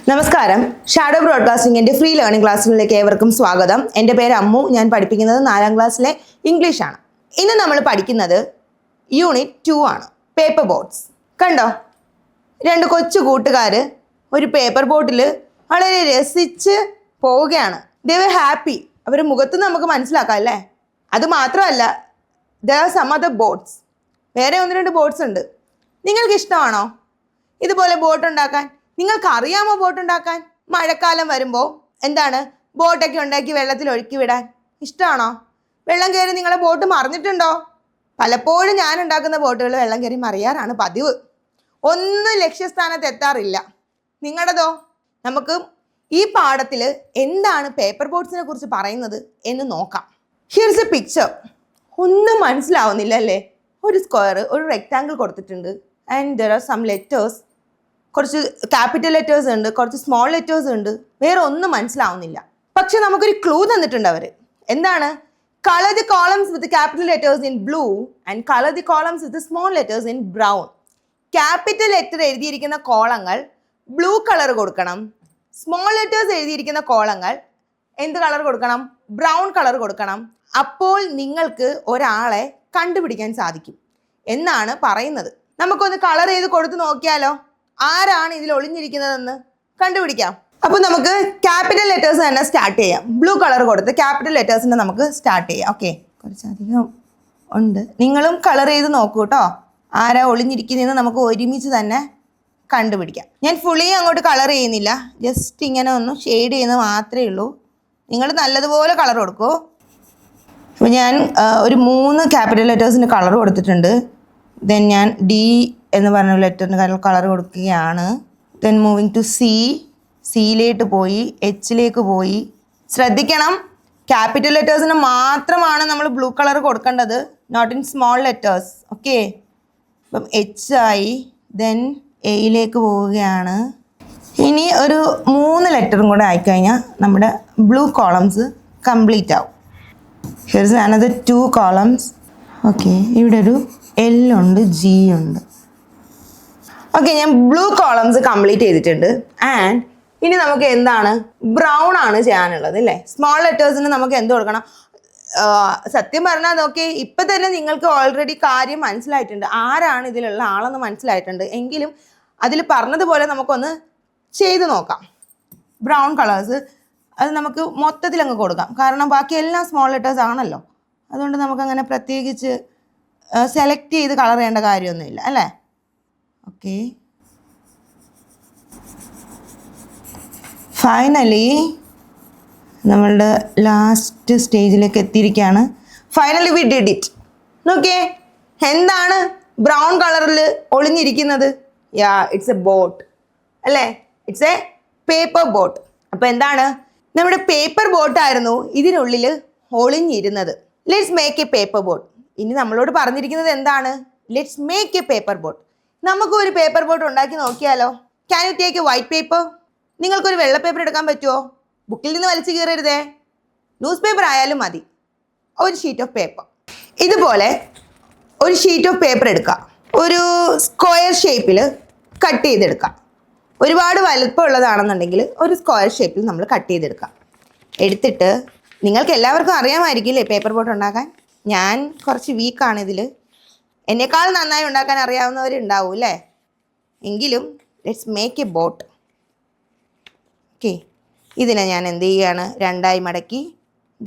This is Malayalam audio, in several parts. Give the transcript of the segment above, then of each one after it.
നമസ്കാരം. ഷാഡോ ബ്രോഡ്കാസ്റ്റിംഗിന്റെ ഫ്രീ ലേണിംഗ് ക്ലാസ്സിലേക്ക് ഏവർക്കും സ്വാഗതം. എൻ്റെ പേര് അമ്മു. ഞാൻ പഠിപ്പിക്കുന്നത് 4ാം ക്ലാസ്സിലെ ഇംഗ്ലീഷാണ്. ഇന്ന് നമ്മൾ പഠിക്കുന്നത് യൂണിറ്റ് 2 ആണ്, പേപ്പർ ബോട്ട്സ്. കണ്ടോ, 2 കൊച്ചു കൂട്ടുകാർ ഒരു പേപ്പർ ബോട്ടിൽ വളരെ രസിച്ച് പോവുകയാണ്. They were happy. അവരുടെ മുഖത്ത് നമുക്ക് മനസ്സിലാക്കാം അല്ലേ. അത് മാത്രമല്ല, there are some other boats. വേറെ 1-2 ബോട്ട്സ് ഉണ്ട്. നിങ്ങൾക്ക് ഇഷ്ടമാണോ ഇതുപോലെ ബോട്ട് ഉണ്ടാക്കാൻ? നിങ്ങൾക്ക് അറിയാമോ ബോട്ട് ഉണ്ടാക്കാൻ? മഴക്കാലം വരുമ്പോൾ എന്താണ്, ബോട്ടൊക്കെ ഉണ്ടാക്കി വെള്ളത്തിൽ ഒഴുക്കി വിടാൻ ഇഷ്ടമാണോ? വെള്ളം കയറി നിങ്ങളെ ബോട്ട് മറിഞ്ഞിട്ടുണ്ടോ? പലപ്പോഴും ഞാൻ ഉണ്ടാക്കുന്ന ബോട്ടുകൾ വെള്ളം കയറി മറിയാറാണ് പതിവ്. ഒന്നും ലക്ഷ്യസ്ഥാനത്ത് എത്താറില്ല. നിങ്ങളുടേതോ? നമുക്ക് ഈ പാഠത്തിൽ എന്താണ് പേപ്പർ ബോട്ട്സിനെ കുറിച്ച് പറയുന്നത് എന്ന് നോക്കാം. Here's a picture. ഒന്നും മനസ്സിലാവുന്നില്ല അല്ലേ? ഒരു സ്ക്വയർ, ഒരു റെക്റ്റാങ്കിൾ കൊടുത്തിട്ടുണ്ട്. And there are some letters. കുറച്ച് ക്യാപിറ്റൽ ലെറ്റേഴ്സ് ഉണ്ട്, കുറച്ച് സ്മോൾ ലെറ്റേഴ്സ് ഉണ്ട്. വേറെ ഒന്നും മനസ്സിലാവുന്നില്ല. പക്ഷെ നമുക്കൊരു ക്ലൂ തന്നിട്ടുണ്ട് അവർ. എന്താണ്? Colour the columns with capital letters in blue and colour the columns with small letters in brown. Capital letter എഴുതിയിരിക്കുന്ന കോളങ്ങൾ ബ്ലൂ കളർ കൊടുക്കണം. സ്മോൾ ലെറ്റേഴ്സ് എഴുതിയിരിക്കുന്ന കോളങ്ങൾ എന്ത് കളർ കൊടുക്കണം? ബ്രൗൺ കളർ കൊടുക്കണം. അപ്പോൾ നിങ്ങൾക്ക് ഒരാളെ കണ്ടുപിടിക്കാൻ സാധിക്കും എന്നാണ് പറയുന്നത്. നമുക്കൊന്ന് കളർ ചെയ്ത് കൊടുത്ത് നോക്കിയാലോ? ആരാണ് ഇതിൽ ഒളിഞ്ഞിരിക്കുന്നതെന്ന് കണ്ടുപിടിക്കാം. അപ്പോൾ നമുക്ക് ക്യാപിറ്റൽ ലെറ്റേഴ്സ് തന്നെ സ്റ്റാർട്ട് ചെയ്യാം. ബ്ലൂ കളർ കൊടുത്ത് ക്യാപിറ്റൽ ലെറ്റേഴ്സിനെ നമുക്ക് സ്റ്റാർട്ട് ചെയ്യാം. ഓക്കെ, കുറച്ചധികം ഉണ്ട്. നിങ്ങളും കളർ ചെയ്ത് നോക്കൂ കേട്ടോ. ആരാ ഒളിഞ്ഞിരിക്കുന്നതെന്ന് നമുക്ക് ഒരുമിച്ച് തന്നെ കണ്ടുപിടിക്കാം. ഞാൻ ഫുള്ളി അങ്ങോട്ട് കളർ ചെയ്യുന്നില്ല, ജസ്റ്റ് ഇങ്ങനെ ഒന്ന് ഷെയ്ഡ് ചെയ്യുന്നത് മാത്രമേ ഉള്ളൂ. നിങ്ങൾ നല്ലതുപോലെ കളർ കൊടുക്കൂ. അപ്പോൾ ഞാൻ ഒരു 3 ക്യാപിറ്റൽ ലെറ്റേഴ്സിന് കളർ കൊടുത്തിട്ടുണ്ട്. ദെൻ ഞാൻ ഡി എന്ന് പറഞ്ഞ ലെറ്ററിന് കളർ കൊടുക്കുകയാണ്. Then moving to C. സിയിലേക്ക് പോയി, എച്ചിലേക്ക് പോയി. ശ്രദ്ധിക്കണം, ക്യാപിറ്റൽ ലെറ്റേഴ്സിന് മാത്രമാണ് നമ്മൾ ബ്ലൂ കളർ കൊടുക്കേണ്ടത്, not in small letters. Okay, അപ്പം എച്ച് ആയി. ദെൻ എയിലേക്ക് പോവുകയാണ്. ഇനി ഒരു 3 ലെറ്ററും കൂടെ ആയിക്കഴിഞ്ഞാൽ നമ്മുടെ ബ്ലൂ കോളംസ് കംപ്ലീറ്റ് ആവും. Here's another 2 columns. ഓക്കെ, ഇവിടെ ഒരു എൽ ഉണ്ട്, ജി ഉണ്ട്. ഓക്കെ, ഞാൻ ബ്ലൂ കോളംസ് കംപ്ലീറ്റ് ചെയ്തിട്ടുണ്ട്. ആൻഡ് ഇനി നമുക്ക് എന്താണ്, ബ്രൗൺ ആണ് ചെയ്യാനുള്ളത് അല്ലേ. സ്മോൾ ലെറ്റേഴ്സിന് നമുക്ക് എന്ത് കൊടുക്കണം? സത്യം പറഞ്ഞാൽ നോക്കി, ഇപ്പം തന്നെ നിങ്ങൾക്ക് ഓൾറെഡി കാര്യം മനസ്സിലായിട്ടുണ്ട്, ആരാണ് ഇതിലുള്ള ആളെന്ന് മനസ്സിലായിട്ടുണ്ട്. എങ്കിലും അതിൽ പറഞ്ഞതുപോലെ നമുക്കൊന്ന് ചെയ്ത് നോക്കാം. ബ്രൗൺ കളേഴ്സ് അത് നമുക്ക് മൊത്തത്തിൽ അങ്ങ് കൊടുക്കാം, കാരണം ബാക്കി എല്ലാം സ്മോൾ ലെറ്റേഴ്സ് ആണല്ലോ. അതുകൊണ്ട് നമുക്കങ്ങനെ പ്രത്യേകിച്ച് സെലക്ട് ചെയ്ത് കളർ ചെയ്യേണ്ട കാര്യമൊന്നുമില്ല അല്ലേ. ഓക്കെ, ഫൈനലി നമ്മളുടെ ലാസ്റ്റ് സ്റ്റേജിലേക്ക് എത്തിയിരിക്കുകയാണ്. Finally we did it. നോക്കിയേ, എന്താണ് ബ്രൗൺ കളറിൽ ഒളിഞ്ഞിരിക്കുന്നത്? യാ, ഇറ്റ്സ് എ ബോട്ട് അല്ലേ. It's a paper boat. അപ്പോൾ എന്താണ്, നമ്മുടെ പേപ്പർ ബോട്ടായിരുന്നു ഇതിനുള്ളിൽ ഒളിഞ്ഞിരുന്നത്. Let's make a paper boat. ഇനി നമ്മളോട് പറഞ്ഞിരിക്കുന്നത് എന്താണ്? Let's make a paper boat. നമുക്ക് ഒരു പേപ്പർ ബോട്ട് ഉണ്ടാക്കി നോക്കിയാലോ? Can you take a white paper? നിങ്ങൾക്കൊരു വെള്ള പേപ്പർ എടുക്കാൻ പറ്റുമോ? ബുക്കിൽ നിന്ന് വലിച്ചു കീറരുതേ, ന്യൂസ് പേപ്പർ ആയാലും മതി. ഒരു ഷീറ്റ് ഓഫ് പേപ്പർ, ഇതുപോലെ ഒരു ഷീറ്റ് ഓഫ് പേപ്പർ എടുക്കുക. ഒരു സ്ക്വയർ ഷേപ്പിൽ കട്ട് ചെയ്തെടുക്കുക. ഒരുപാട് വലുപ്പമുള്ളതാണെന്നുണ്ടെങ്കിൽ ഒരു സ്ക്വയർ ഷേപ്പിൽ നമ്മൾ കട്ട് ചെയ്തെടുക്കുക. എടുത്തിട്ട്, നിങ്ങൾക്ക് എല്ലാവർക്കും അറിയാമായിരിക്കില്ലേ പേപ്പർ ബോട്ട് ഉണ്ടാക്കാൻ. ഞാൻ കുറച്ച് വീക്കാണ് ഇതിൽ. എന്നേക്കാൾ നന്നായി ഉണ്ടാക്കാൻ അറിയാവുന്നവരുണ്ടാവും അല്ലേ. എങ്കിലും let's make a boat. Okay, ഇതിനെ ഞാൻ എന്ത് ചെയ്യുകയാണ്, 2ആയി മടക്കി.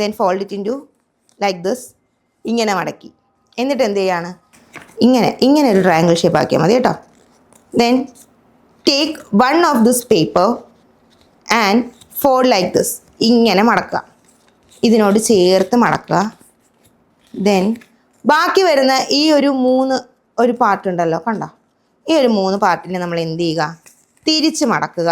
Then fold it in two like this. ഇങ്ങനെ മടക്കി. എന്നിട്ട് എന്ത് ചെയ്യാണ്, ഇങ്ങനെ ഒരു ട്രയാങ്കിൾ ഷേപ്പ് ആക്കിയാൽ മതി കേട്ടോ. Then take 1 of this paper and fold like this. ഇങ്ങനെ മടക്കുക, ഇതിനോട് ചേർത്ത് മടക്കുക. ദെൻ ബാക്കി വരുന്ന ഈ ഒരു 3 പാർട്ടുണ്ടല്ലോ, കണ്ടോ? ഈ ഒരു 3 പാർട്ടിനെ നമ്മൾ എന്ത് ചെയ്യുക, തിരിച്ച് മടക്കുക.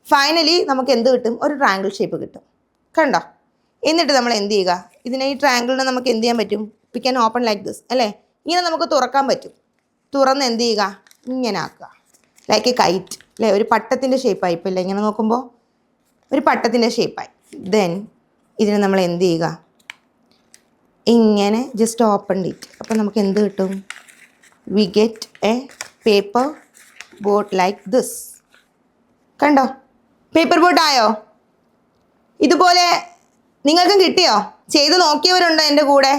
ഫൈനലി നമുക്ക് എന്ത് കിട്ടും? ഒരു ട്രയാങ്കിൾ ഷേപ്പ് കിട്ടും, കണ്ടോ? എന്നിട്ട് നമ്മൾ എന്ത് ചെയ്യുക, ഇതിനെ ഈ ട്രയാങ്കിളിനെ നമുക്ക് എന്ത് ചെയ്യാൻ പറ്റും? We can open like this അല്ലേ. ഇങ്ങനെ നമുക്ക് തുറക്കാൻ പറ്റും. തുറന്ന് എന്ത് ചെയ്യുക, ഇങ്ങനെ ആക്കുക. ലൈക്ക് എ കൈറ്റ് അല്ലേ. ഒരു പട്ടത്തിൻ്റെ ഷേപ്പായി. ഇപ്പോൾ ഇല്ല, ഇങ്ങനെ നോക്കുമ്പോൾ ഒരു പട്ടത്തിൻ്റെ ഷേപ്പായി. ദെൻ ഇതിനെ നമ്മൾ എന്ത് ചെയ്യുക, ഇങ്ങനെ ജസ്റ്റ് ഓപ്പൺ ഇറ്റ്. അപ്പോൾ നമുക്ക് എന്ത് കിട്ടും? We get A paper boat like this. കണ്ടോ? പേപ്പർ ബോട്ട് ആയോ? ഇതുപോലെ നിങ്ങൾക്കും കിട്ടിയോ? ചെയ്ത് നോക്കിയവരുണ്ടോ എൻ്റെ കൂടെ?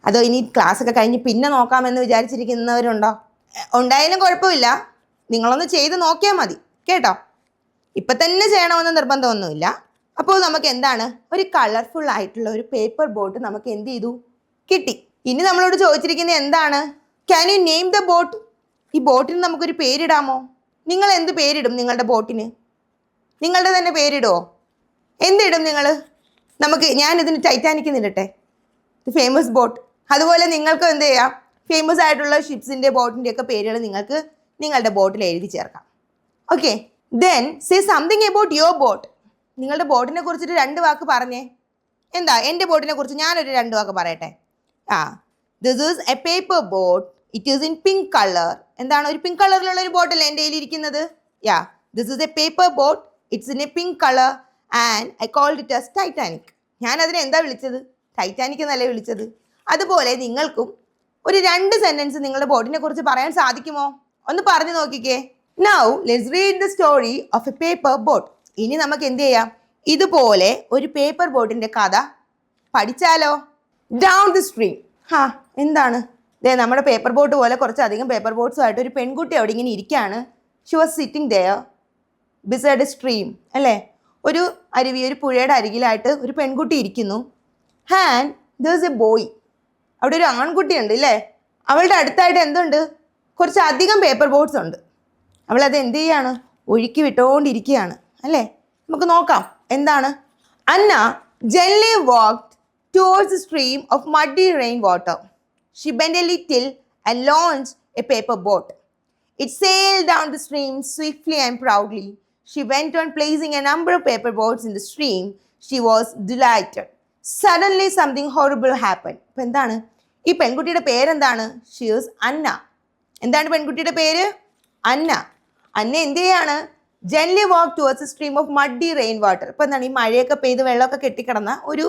അതോ ഇനി ക്ലാസ്സൊക്കെ കഴിഞ്ഞ് പിന്നെ നോക്കാമെന്ന് വിചാരിച്ചിരിക്കുന്നവരുണ്ടോ? ഉണ്ടായാലും കുഴപ്പമില്ല, നിങ്ങളൊന്ന് ചെയ്ത് നോക്കിയാൽ മതി കേട്ടോ. ഇപ്പം തന്നെ ചെയ്യണമെന്ന് നിർബന്ധമൊന്നുമില്ല. അപ്പോൾ നമുക്ക് എന്താണ്, ഒരു കളർഫുൾ ആയിട്ടുള്ള ഒരു പേപ്പർ ബോട്ട് നമുക്ക് എന്ത് ചെയ്തു, കിട്ടി. ഇനി നമ്മളോട് ചോദിച്ചിരിക്കുന്നത് എന്താണ്? Can you name the boat? ഈ ബോട്ടിന് നമുക്കൊരു പേരിടാമോ? നിങ്ങൾ എന്ത് പേരിടും നിങ്ങളുടെ ബോട്ടിന്? നിങ്ങളുടെ തന്നെ പേരിടുമോ? എന്തിടും നിങ്ങൾ? ഞാനിതിന് ടൈറ്റാനിക് എന്നിടട്ടെ, ഫേമസ് ബോട്ട്. അതുപോലെ നിങ്ങൾക്ക് എന്ത് ചെയ്യാം, ഫേമസ് ആയിട്ടുള്ള ഷിപ്സിൻ്റെ ബോട്ടിൻ്റെ ഒക്കെ പേരുകൾ നിങ്ങൾക്ക് നിങ്ങളുടെ ബോട്ടിൽ എഴുതി ചേർക്കാം. Okay, then say something about your boat. നിങ്ങളുടെ ബോട്ടിനെ കുറിച്ചിട്ട് 2 വാക്ക് പറഞ്ഞേ. എന്താ എൻ്റെ ബോട്ടിനെ കുറിച്ച് ഞാനൊരു 2 വാക്ക് പറയട്ടെ. This is a paper boat, it is in pink colour. എന്താണ്, ഒരു പിങ്ക് കളറിലുള്ള ഒരു ബോട്ടല്ലേ എൻ്റെ കയ്യിൽ ഇരിക്കുന്നത്? This is a paper boat, it's in a pink colour and I called it as Titanic. ഞാൻ അതിനെ എന്താ വിളിച്ചത്? ടൈറ്റാനിക് എന്നല്ലേ വിളിച്ചത്. അതുപോലെ നിങ്ങൾക്കും ഒരു 2 സെന്റൻസ് നിങ്ങളുടെ ബോട്ടിനെ കുറിച്ച് പറയാൻ സാധിക്കുമോ? ഒന്ന് പറഞ്ഞു നോക്കിക്കേ. Now let's read the story of A paper boat. ഇനി നമുക്ക് എന്ത് ചെയ്യാം, ഇതുപോലെ ഒരു പേപ്പർ ബോട്ടിന്റെ കഥ പഠിച്ചാലോ? Down the stream. എന്താണ്, നമ്മുടെ പേപ്പർ ബോട്ട് പോലെ കുറച്ചധികം പേപ്പർ ബോട്ട്സുമായിട്ട് ഒരു പെൺകുട്ടി അവിടെ ഇങ്ങനെ ഇരിക്കുകയാണ്. She was sitting there beside a stream, അല്ലേ? ഒരു അരുവി, ഒരു പുഴയുടെ അരികിലായിട്ട് ഒരു പെൺകുട്ടി ഇരിക്കുന്നു. And there's a boy. അവിടെ ഒരു ആൺകുട്ടിയുണ്ട്, ഇല്ലേ? അവളുടെ അടുത്തായിട്ട് എന്തുണ്ട്? കുറച്ചധികം പേപ്പർ ബോട്ട്സ് ഉണ്ട്. അവളത് എന്ത് ചെയ്യാണ്? ഒഴുക്കി വിട്ടുകൊണ്ടിരിക്കുകയാണ്, അല്ലേ? നമുക്ക് നോക്കാം എന്താണ്. അന്ന gently walked towards the stream of muddy rain water. She bent a little and launched a paper boat. It sailed down the stream swiftly and proudly. She went on placing a number of paper boats in the stream. She was delighted. Suddenly something horrible happened. അപ്പോൾ എന്താണ്, ഈ പെൺകുട്ടിയുടെ പേരെന്താണ്? She is Anna. എന്താണ് പെൺകുട്ടിയുടെ പേര്? അന്ന. അന്ന എന്ത് ചെയ്യാണ്? Gently walk towards A stream of muddy rain water. ഇപ്പം എന്താണ്, ഈ മഴയൊക്കെ പെയ്ത് വെള്ളമൊക്കെ കെട്ടിക്കിടന്ന ഒരു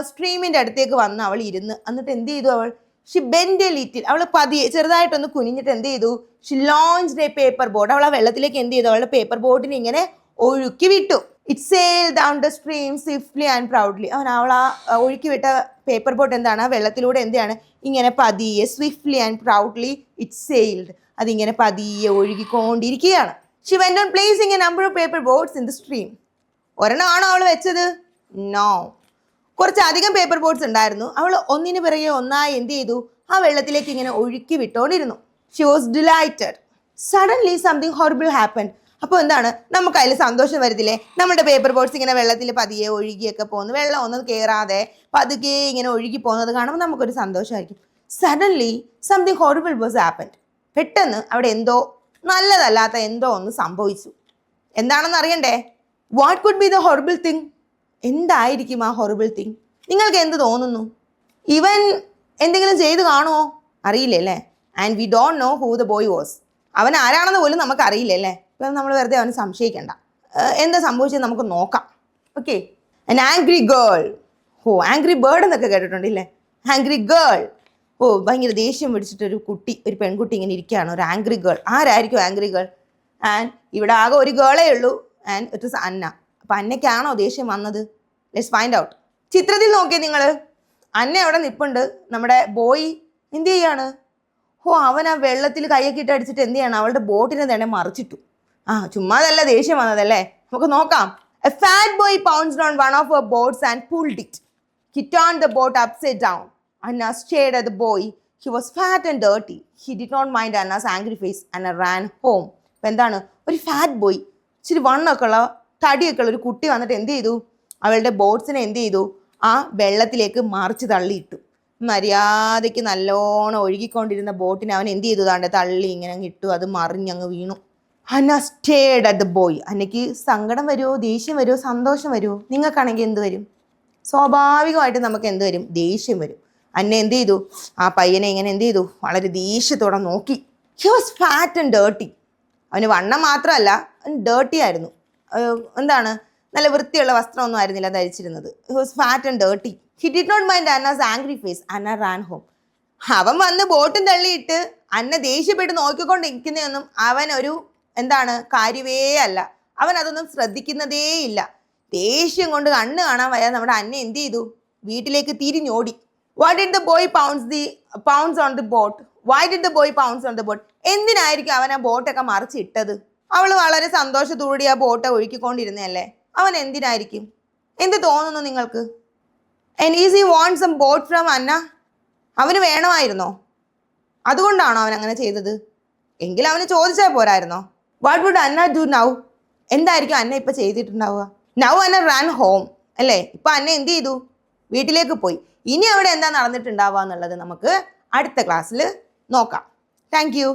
സ്ട്രീമിൻ്റെ അടുത്തേക്ക് വന്ന് അവൾ ഇരുന്ന്, എന്നിട്ട് എന്ത് ചെയ്തു അവൾ? She bend a little. അവൾ പതിയെ ചെറുതായിട്ടൊന്ന് കുനിഞ്ഞിട്ട് എന്ത് ചെയ്തു? She launched a paper boat. അവൾ ആ വെള്ളത്തിലേക്ക് എന്ത് ചെയ്തു? അവളുടെ പേപ്പർ ബോട്ടിനെ ഇങ്ങനെ ഒഴുക്കി വിട്ടു. It sailed down the stream swiftly and proudly. അവൾ ആ ഒഴുക്കി വിട്ട പേപ്പർ ബോട്ട് എന്താണ്, ആ വെള്ളത്തിലൂടെ എന്താണ്, ഇങ്ങനെ പതിയെ swiftly and proudly it sailed, അതിങ്ങനെ പതിയെ ഒഴുകിക്കൊണ്ടിരിക്കുകയാണ്. She went on placing a number of paper boats in the stream. ഒരെണ്ണമാണോ അവൾ വെച്ചത്? നോ, കുറച്ചധികം പേപ്പർ ബോട്ട്സ് ഉണ്ടായിരുന്നു. അവൾ ഒന്നിന് പിറകെ ഒന്നായി എന്ത് ചെയ്തു? ആ വെള്ളത്തിലേക്ക് ഇങ്ങനെ ഒഴുക്കി വിട്ടുകൊണ്ടിരുന്നു. She was delighted. Suddenly something horrible happen. അപ്പോൾ എന്താണ്, നമുക്ക് അതിൽ സന്തോഷം വരത്തില്ലേ? നമ്മുടെ പേപ്പർ ബോട്ട്സ് ഇങ്ങനെ വെള്ളത്തിൽ പതിയെ ഒഴുകിയൊക്കെ പോകുന്നു, വെള്ളം ഒന്നും കയറാതെ പതുക്കെ ഇങ്ങനെ ഒഴുകി പോകുന്നത് കാണുമ്പോൾ നമുക്കൊരു സന്തോഷമായിരിക്കും. Suddenly something horrible was happened. പെട്ടെന്ന് അവിടെ എന്തോ നല്ലതല്ലാത്ത എന്തോ ഒന്ന് സംഭവിച്ചു. എന്താണെന്ന് അറിയണ്ടേ? What could be the horrible thing? എന്തായിരിക്കും ആ ഹൊറിബിൾ തിങ്? നിങ്ങൾക്ക് എന്ത് തോന്നുന്നു? ഇവൻ എന്തെങ്കിലും ചെയ്ത് കാണുമോ? അറിയില്ലല്ലേ. And we don't know who the boy was. അവൻ ആരാണെന്ന് പോലും നമുക്ക് അറിയില്ലല്ലേ. ഇപ്പം നമ്മൾ വെറുതെ അവന് സംശയിക്കണ്ട. എന്താ സംഭവിച്ചത് നമുക്ക് നോക്കാം. Okay, an angry girl. Angry bird എന്നൊക്കെ കേട്ടിട്ടുണ്ടല്ലേ. Angry girl. ഭയങ്കര ദേഷ്യം പിടിച്ചിട്ടൊരു കുട്ടി, ഒരു പെൺകുട്ടി ഇങ്ങനെ ഇരിക്കുകയാണ്, ഒരു ആംഗ്രി ഗേൾ. ആരായിരിക്കും ആംഗ്രി ഗേൾ? ആൻഡ് ഇവിടെ ആകെ ഒരു ഗേളേ ഉള്ളൂ, ആൻഡ് ഇറ്റ് ഇസ് അന്ന. അപ്പം അന്നയ്ക്കാണോ ദേഷ്യം വന്നത്? Let's find out. ചിത്രത്തിൽ നോക്കിയേ നിങ്ങൾ, അന്ന അവിടെ നിൽപ്പുണ്ട്, നമ്മുടെ ബോയ് എന്ത് ചെയ്യാണ്? അവൻ ആ വെള്ളത്തിൽ കൈയൊക്കെ ഇട്ട് അടിച്ചിട്ട് എന്ത് ചെയ്യണം? അവളുടെ ബോട്ടിനെ തന്നെ മറിച്ചിട്ടു. ചുമ്മാതല്ല ദേഷ്യം വന്നതല്ലേ. നമുക്ക് നോക്കാം. A fat boy pounced on one of her boats and pulled it. He turned the boat upside down. Anna stared at the boy. He was fat and dirty. He did not mind Anna's angry face and ran home. അപ്പം എന്താണ്, ഒരു ഫാറ്റ് ബോയ്, ഇച്ചിരി വണ്ണമൊക്കെ ഉള്ള തടിയൊക്കെ ഉള്ള ഒരു കുട്ടി വന്നിട്ട് എന്ത് ചെയ്തു? അവളുടെ ബോട്ട്സിനെ എന്ത് ചെയ്തു? ആ വെള്ളത്തിലേക്ക് മറിച്ച് തള്ളിയിട്ടു. മര്യാദയ്ക്ക് നല്ലോണം ഒഴുകിക്കൊണ്ടിരുന്ന ബോട്ടിനെ അവൻ എന്ത് ചെയ്തു? താണ്ടെ തള്ളി ഇങ്ങനെ ഇട്ടു, അത് മറിഞ്ഞങ്ങ് വീണു. അന്ന സ്റ്റേഡ് അറ്റ് ദ ബോയ്. അന്നയ്ക്ക് സങ്കടം വരുമോ, ദേഷ്യം വരുമോ, സന്തോഷം വരുമോ? നിങ്ങൾക്കാണെങ്കിൽ എന്ത് വരും? സ്വാഭാവികമായിട്ട് നമുക്ക് എന്ത് വരും? ദേഷ്യം വരും. അന്ന എന്ത് ചെയ്തു? ആ പയ്യനെ ഇങ്ങനെ എന്ത് ചെയ്തു? വളരെ ദേഷ്യത്തോടെ നോക്കി. He was fat and dirty. അവന് വണ്ണം മാത്രമല്ല, അവൻ ഡേർട്ടി ആയിരുന്നു. എന്താണ്, നല്ല വൃത്തിയുള്ള വസ്ത്രമൊന്നും ആയിരുന്നില്ല ധരിച്ചിരുന്നത്. He was fat and dirty. He did not mind Anna's angry face. Anna ran home. അവൻ വന്ന് ബോട്ടും തള്ളിയിട്ട് അന്ന ദേഷ്യപ്പെട്ട് നോക്കിക്കൊണ്ടിരിക്കുന്നതൊന്നും അവൻ ഒരു എന്താണ് കാര്യവേ അല്ല. അവൻ അതൊന്നും ശ്രദ്ധിക്കുന്നതേയില്ല. ദേഷ്യം കൊണ്ട് കണ്ണ് കാണാൻ വയ്യാതെ നമ്മുടെ അന്ന എന്ത് ചെയ്തു? വീട്ടിലേക്ക് തിരിഞ്ഞോടി. Why did the boy pounce on the boat? Why did the boy pounce on the boat? എന്തിനായിരിക്കും അവൻ ആ ബോട്ടൊക്കെ മറിച്ചിട്ടത്? അവൾ വളരെ സന്തോഷത്തോടെ ആ ബോട്ട് ഒഴുക്കിക്കൊണ്ടിരുന്നല്ലേ. അവൻ എന്തിനായിരിക്കും? എന്ത് തോന്നുന്നു നിങ്ങൾക്ക്? And is he want some boat from Anna? അവന് വേണമായിരുന്നോ? അതുകൊണ്ടാണോ അവൻ അങ്ങനെ ചെയ്തത്? എങ്കിൽ അവന് ചോദിച്ചാൽ പോരായിരുന്നോ? What would Anna do now? എന്തായിരിക്കും അന്ന ഇപ്പം ചെയ്തിട്ടുണ്ടാവുക? Now Anna ran home. അല്ലേ? ഇപ്പം അന്ന എന്ത് ചെയ്തു? വീട്ടിലേക്ക് പോയി. ഇനി അവിടെ എന്താ നടന്നിട്ടുണ്ടാവുക എന്നുള്ളത് നമുക്ക് അടുത്ത ക്ലാസ്സിൽ നോക്കാം. Thank you.